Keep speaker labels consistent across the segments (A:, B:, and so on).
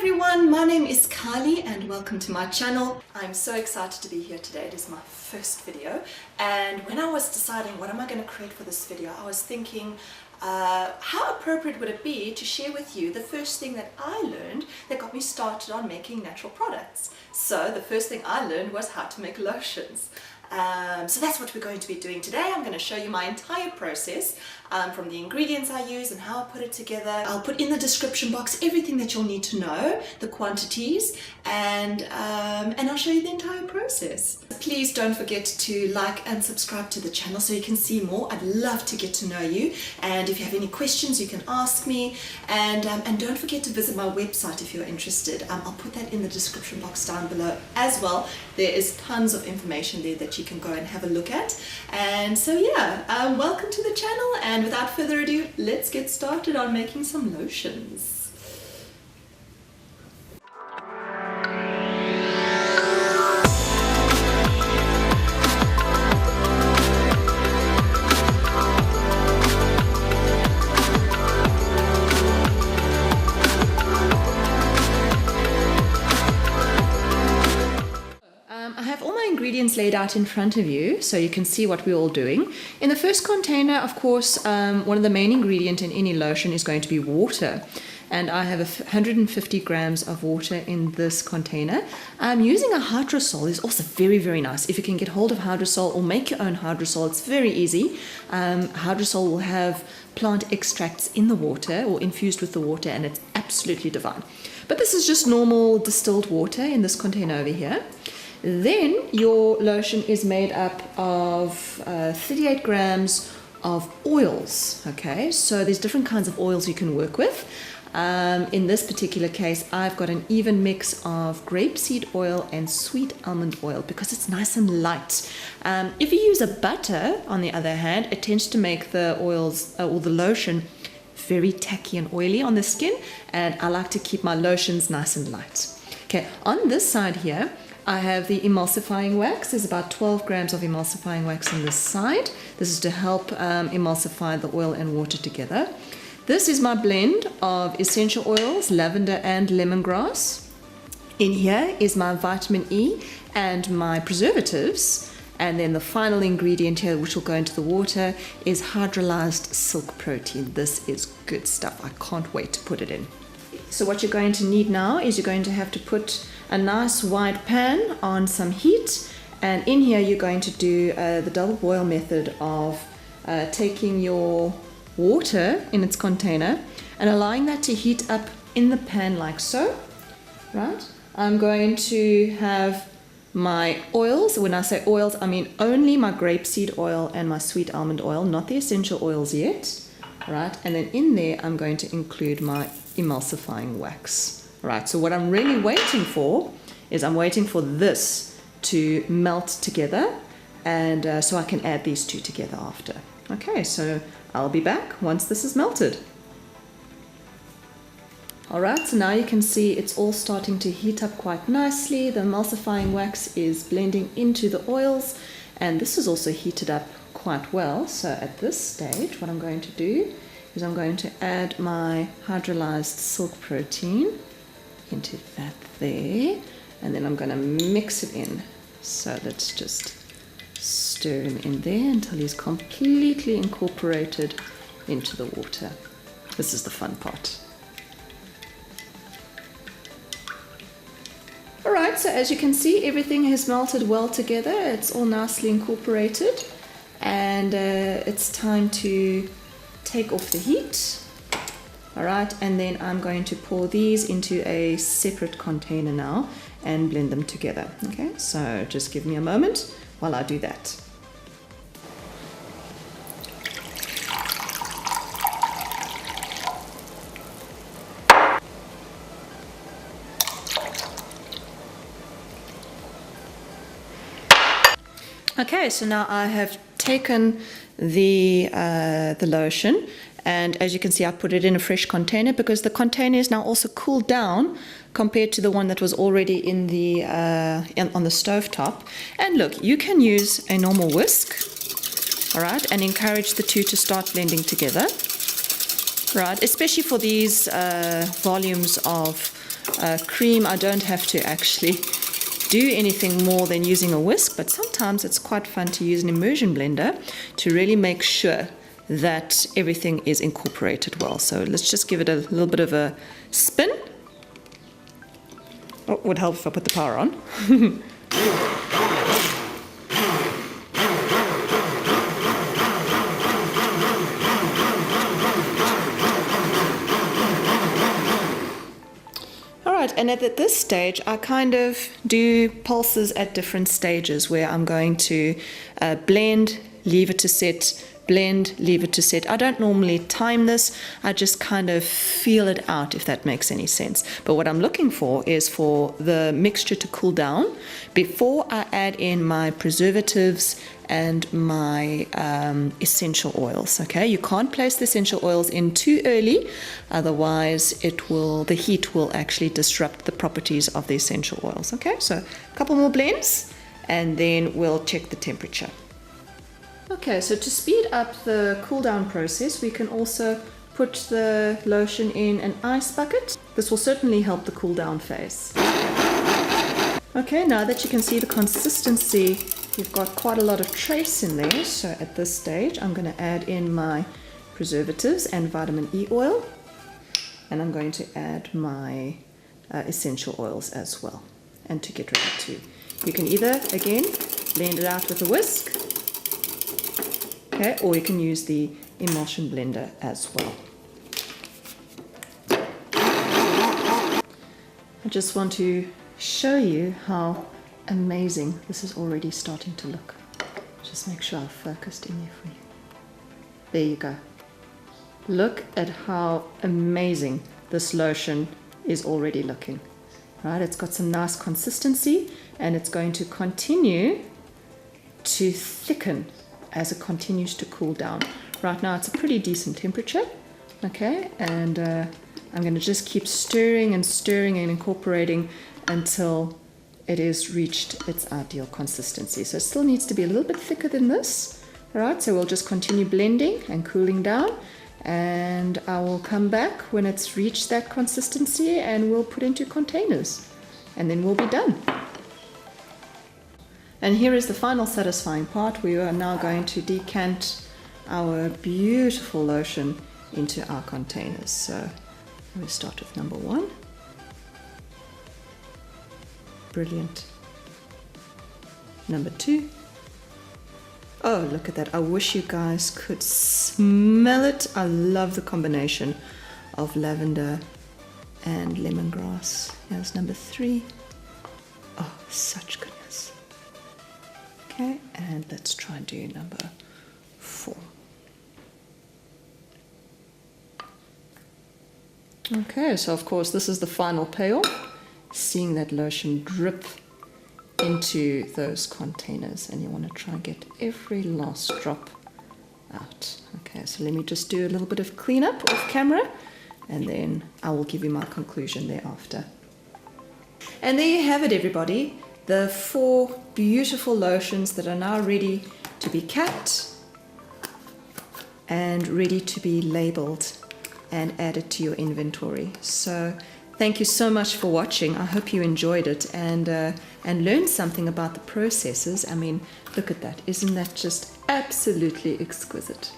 A: everyone, my name is Kylie and welcome to my channel. I'm so excited to be here today. It is my first video, and when I was deciding what am I going to create for this video, I was thinking how appropriate would it be to share with you the first thing that I learned that got me started on making natural products. So the first thing I learned was how to make lotions. So that's what we're going to be doing today. I'm going to show you my entire process from the ingredients I use and how I put it together. I'll put in the description box everything that you'll need to know, the quantities, and I'll show you the entire process. Please don't forget to like and subscribe to the channel so you can see more. I'd love to get to know you, and if you have any questions you can ask me, and don't forget to visit my website if you're interested. I'll put that in the description box down below as well. There is tons of information there that you can go and have a look at. And so yeah, welcome to the channel, and without further ado, let's get started on making some lotions. I have all my ingredients laid out in front of you so you can see what we're all doing. In the first container, of course, one of the main ingredients in any lotion is going to be water. And I have 150 grams of water in this container. Using a hydrosol is also very, very nice. If you can get hold of hydrosol or make your own hydrosol, it's very easy. Hydrosol will have plant extracts in the water or infused with the water, and it's absolutely divine. But this is just normal distilled water in this container over here. Then your lotion is made up of 38 grams of oils. Okay, so there's different kinds of oils you can work with. In this particular case, I've got an even mix of grapeseed oil and sweet almond oil because it's nice and light. If you use a butter, on the other hand, it tends to make the oils or the lotion very tacky and oily on the skin, and I like to keep my lotions nice and light. Okay, on this side here, I have the emulsifying wax. There's about 12 grams of emulsifying wax on this side. This is to help emulsify the oil and water together. This is my blend of essential oils, lavender and lemongrass. In here is my vitamin E and my preservatives. And then the final ingredient here, which will go into the water, is hydrolyzed silk protein. This is good stuff. I can't wait to put it in. So what you're going to need now is you're going to have to put a nice wide pan on some heat, and in here you're going to do the double boil method of taking your water in its container and allowing that to heat up in the pan like so. Right? I'm going to have my oils. When I say oils, I mean only my grapeseed oil and my sweet almond oil, not the essential oils yet. Right? And then in there I'm going to include my emulsifying wax. Right, so what I'm really waiting for is I'm waiting for this to melt together, and so I can add these two together after. Okay, so I'll be back once this is melted. Alright, so now you can see it's all starting to heat up quite nicely. The emulsifying wax is blending into the oils, and this is also heated up quite well. So at this stage, what I'm going to do is I'm going to add my hydrolyzed silk protein into that there, and then I'm going to mix it in. So let's just stir him in there until he's completely incorporated into the water. This is the fun part. Alright, so as you can see, everything has melted well together. It's all nicely incorporated, and it's time to take off the heat. Alright, and then I'm going to pour these into a separate container now and blend them together. Okay, so just give me a moment while I do that. Okay, so now I have taken the lotion, and as you can see, I put it in a fresh container because the container is now also cooled down compared to the one that was already in the on the stove top. And look, you can use a normal whisk, all right, and encourage the two to start blending together. Right, especially for these volumes of cream, I don't have to actually do anything more than using a whisk, but sometimes it's quite fun to use an immersion blender to really make sure that everything is incorporated well. So let's just give it a little bit of a spin. Oh, it would help if I put the power on. And at this stage, I kind of do pulses at different stages where I'm going to blend, leave it to set, blend, leave it to set. I don't normally time this. I just kind of feel it out, if that makes any sense. But what I'm looking for is for the mixture to cool down before I add in my preservatives and my essential oils. Okay, you can't place the essential oils in too early, otherwise the heat will actually disrupt the properties of the essential oils. Okay, so a couple more blends and then we'll check the temperature. Okay, so to speed up the cool down process, we can also put the lotion in an ice bucket. This will certainly help the cool down phase. Okay, now that you can see the consistency, you've got quite a lot of trace in there. So at this stage, I'm going to add in my preservatives and vitamin E oil. And I'm going to add my essential oils as well. And to get ready to. You can either, again, blend it out with a whisk. Okay, or you can use the emulsion blender as well. I just want to show you how amazing this is already starting to look. Just make sure I've focused in there for you. There you go. Look at how amazing this lotion is already looking. Right, it's got some nice consistency and it's going to continue to thicken as it continues to cool down. Right now it's a pretty decent temperature, okay, and I'm going to just keep stirring and stirring and incorporating until it has reached its ideal consistency. So it still needs to be a little bit thicker than this. All right, so we'll just continue blending and cooling down, and I will come back when it's reached that consistency and we'll put into containers and then we'll be done. And here is the final satisfying part. We are now going to decant our beautiful lotion into our containers. So we start with number 1. Brilliant. Number 2. Oh, look at that. I wish you guys could smell it. I love the combination of lavender and lemongrass. Here's number 3. Oh, such goodness. Okay, and let's try and do number 4. Okay, so of course this is the final payoff. Seeing that lotion drip into those containers, and you want to try and get every last drop out. Okay, so let me just do a little bit of cleanup off camera, and then I will give you my conclusion thereafter. And there you have it, everybody. The 4 beautiful lotions that are now ready to be capped and ready to be labeled and added to your inventory. So thank you so much for watching. I hope you enjoyed it and learned something about the processes. I mean, look at that. Isn't that just absolutely exquisite?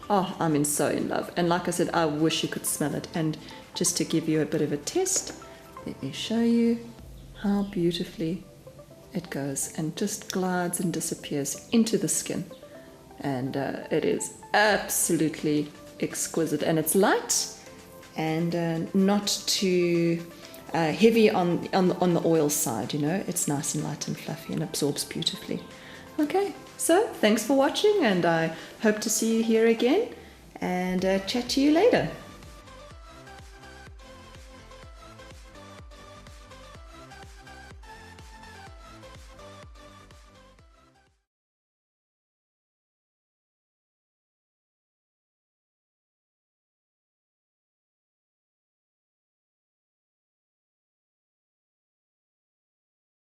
A: Oh, I'm so in love. And like I said, I wish you could smell it. And just to give you a bit of a test, let me show you how beautifully it goes and just glides and disappears into the skin. And it is absolutely exquisite. And it's light and not too heavy on the oil side, you know. It's nice and light and fluffy and absorbs beautifully. Okay, so thanks for watching, and I hope to see you here again and chat to you later.